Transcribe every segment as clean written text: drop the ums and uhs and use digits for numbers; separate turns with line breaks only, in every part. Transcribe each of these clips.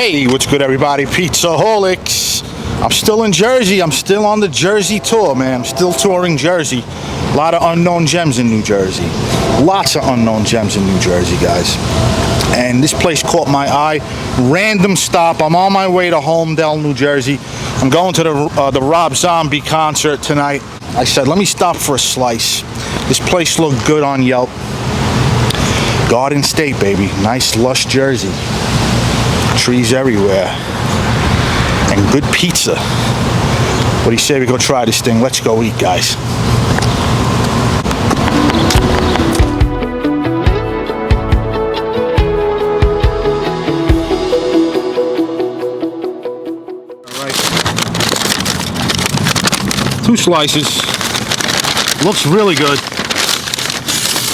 Hey, what's good, everybody? Pizzaholics. I'm still in Jersey. I'm still on the Jersey tour, man. I'm still touring Jersey. A lot of unknown gems in New Jersey. Lots of unknown gems in New Jersey, guys. And this place caught my eye. Random stop. I'm on my way to Holmdel, New Jersey. I'm going to the Rob Zombie concert tonight. I said, let me stop for a slice. This place looked good on Yelp. Garden State, baby. Nice, lush Jersey. Trees everywhere. And good pizza. What do you say we go try this thing? Let's go eat, guys. Alright. 2 slices. Looks really good.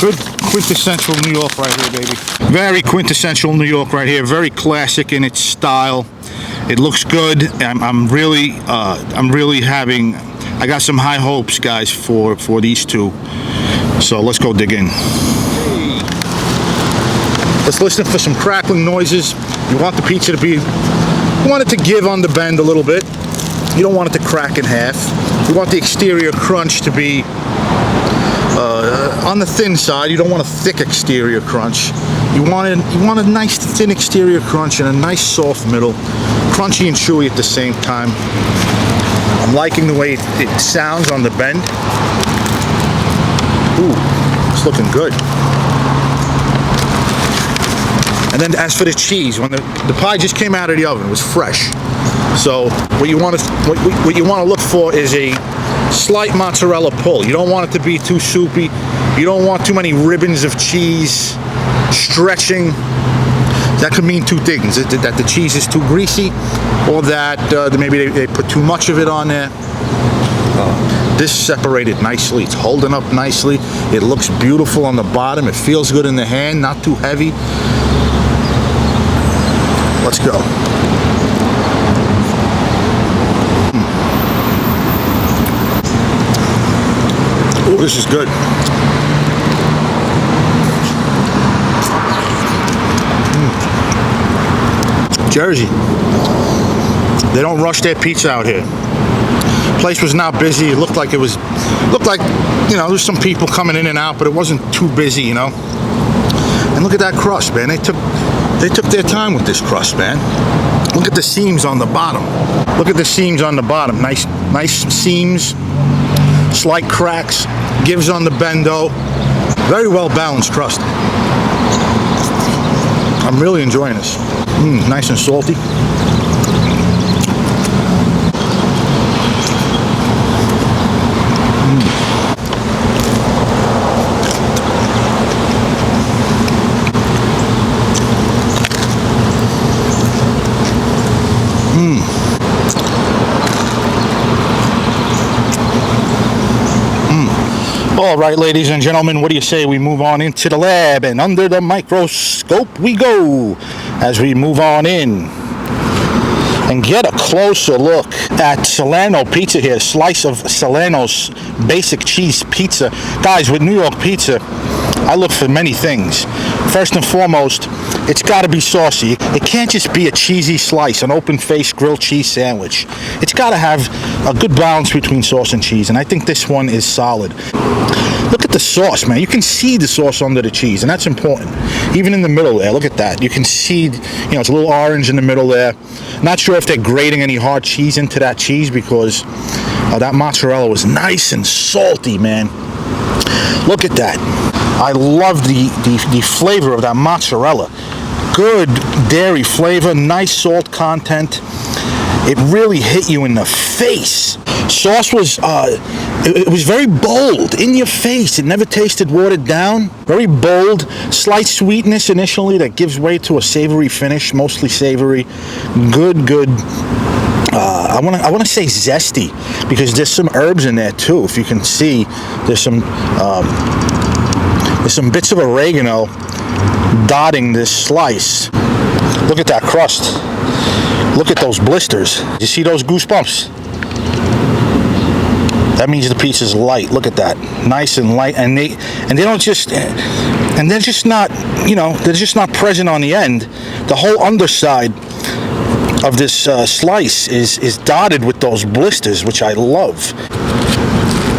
Good quintessential New York right here, baby. Very quintessential New York right here. Very classic in its style. It looks good. I'm really having. I got some high hopes, guys, for these two. So let's go dig in. Hey. Let's listen for some crackling noises. You want the pizza to be. You want it to give on the bend a little bit. You don't want it to crack in half. You want the exterior crunch to be on the thin side. You don't want a thick exterior crunch. You want a nice thin exterior crunch and a nice soft middle, crunchy and chewy at the same time. I'm liking the way it sounds on the bend. Ooh, it's looking good. And then as for the cheese, when the pie just came out of the oven, it was fresh. So what you want to look for is a slight mozzarella pull. You don't want it to be too soupy. You don't want too many ribbons of cheese stretching. That could mean two things: that the cheese is too greasy, or that maybe they put too much of it on there. This separated nicely. It's holding up nicely. It looks beautiful on the bottom. It feels good in the hand, not too heavy. Let's go. Oh, this is good. Jersey. They don't rush their pizza out here. Place was not busy. It looked like you know, there's some people coming in and out, but it wasn't too busy, you know. And look at that crust, man. They took their time with this crust, man. Look at the seams on the bottom. Look at the seams on the bottom. Nice seams. Slight cracks. Gives on the bendo. Very well balanced crust. I'm really enjoying this. Nice and salty. All right, ladies and gentlemen, what do you say we move on into the lab, and under the microscope we go as we move on in and get a closer look at Salerno pizza here. A slice of Salerno's basic cheese pizza. Guys, with New York pizza, I look for many things. First and foremost, it's got to be saucy. It can't just be a cheesy slice, an open-faced grilled cheese sandwich. It's got to have a good balance between sauce and cheese, and I think this one is solid. Look at the sauce, man. You can see the sauce under the cheese, and that's important. Even in the middle there, look at that. You can see, you know, it's a little orange in the middle there. Not sure if they're grating any hard cheese into that cheese, because that mozzarella was nice and salty, man. Look at that. I love the flavor of that mozzarella. Good dairy flavor, nice salt content. It really hit you in the face. Sauce was, it was very bold, in your face. It never tasted watered down. Very bold, slight sweetness initially that gives way to a savory finish, mostly savory. Good. I want to say zesty, because there's some herbs in there too. If you can see, there's some bits of oregano dotting this slice. Look at that crust. Look at those blisters. You see those goosebumps? That means the pizza's light. Look at that, nice and light, and they don't just, and they're just not, you know, they're just not present on the end. The whole underside of this slice is dotted with those blisters, which I love.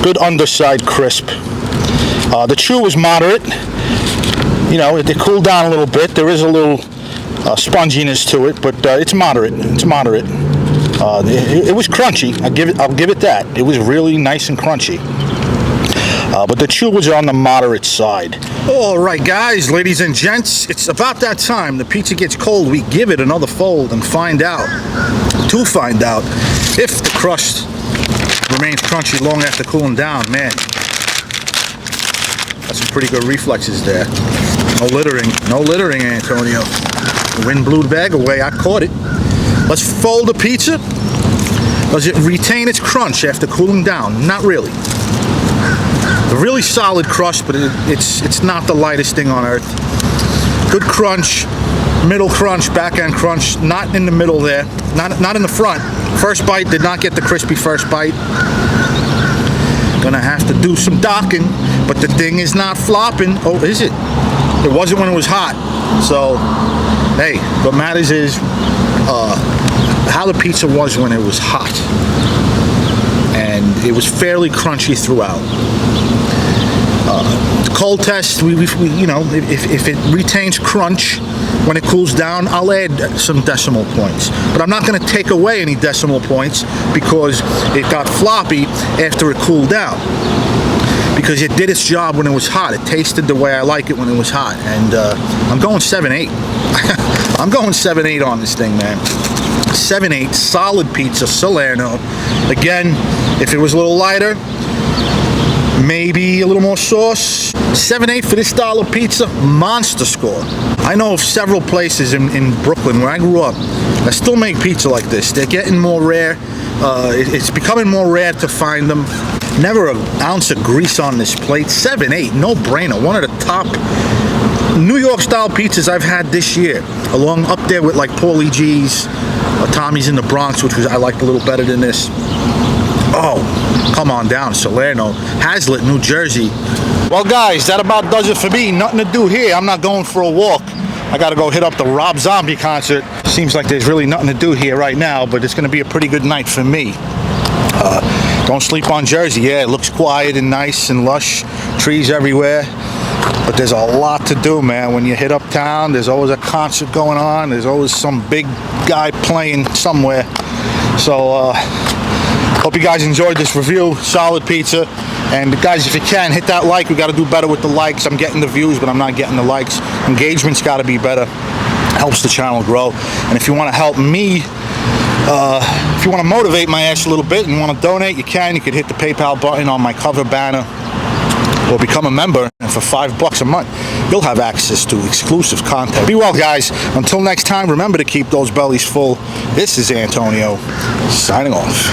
Good underside crisp. The chew is moderate. You know, it cooled down a little bit. There is a little sponginess to it, but it's moderate. It's moderate. It was crunchy. I'll give it that. It was really nice and crunchy. But the chew was on the moderate side. All right, guys, ladies and gents, it's about that time. The pizza gets cold. We give it another fold and find out if the crust remains crunchy long after cooling down. Man, that's some pretty good reflexes there. No littering, Antonio. The wind blew the bag away. I caught it. Let's fold the pizza. Does it retain its crunch after cooling down? Not really. A really solid crust, but it's not the lightest thing on earth. Good crunch, middle crunch, back end crunch. Not in the middle there. Not in the front. First bite did not get the crispy first bite. Gonna have to do some docking, but the thing is not flopping. Oh, is it? It wasn't when it was hot. So, hey, what matters is how the pizza was when it was hot. And it was fairly crunchy throughout. The cold test, we you know, if it retains crunch when it cools down, I'll add some decimal points. But I'm not going to take away any decimal points because it got floppy after it cooled down. Because it did its job when it was hot. It tasted the way I like it when it was hot. And I'm going 7-8. I'm going 7-8 on this thing, man. 7-8, solid pizza, Salerno. Again, if it was a little lighter, maybe a little more sauce. 7-8 for this style of pizza, monster score. I know of several places in Brooklyn where I grew up that still make pizza like this. They're getting more rare. It's becoming more rare to find them. Never an ounce of grease on this plate. 7-8, no brainer. One of the top New York style pizzas I've had this year, along up there with like Paulie G's, Tommy's in the Bronx, which I liked a little better than this. Oh, come on down, Salerno, Hazlet, New Jersey. Well, guys, that about does it for me. Nothing to do here. I'm not going for a walk. I gotta go hit up the Rob Zombie concert. Seems like there's really nothing to do here right now, but it's gonna be a pretty good night for me. Don't sleep on Jersey. Yeah, it looks quiet and nice and lush, trees everywhere. But there's a lot to do, man. When you hit uptown, there's always a concert going on. There's always some big guy playing somewhere. So, hope you guys enjoyed this review. Solid pizza. And guys, if you can, hit that like. We got to do better with the likes. I'm getting the views, but I'm not getting the likes. Engagement's got to be better. Helps the channel grow. And if you want to help me, if you want to motivate my ass a little bit and want to donate, you can. You could hit the PayPal button on my cover banner or become a member. And for $5 a month, you'll have access to exclusive content. Be well, guys. Until next time, remember to keep those bellies full. This is Antonio, signing off.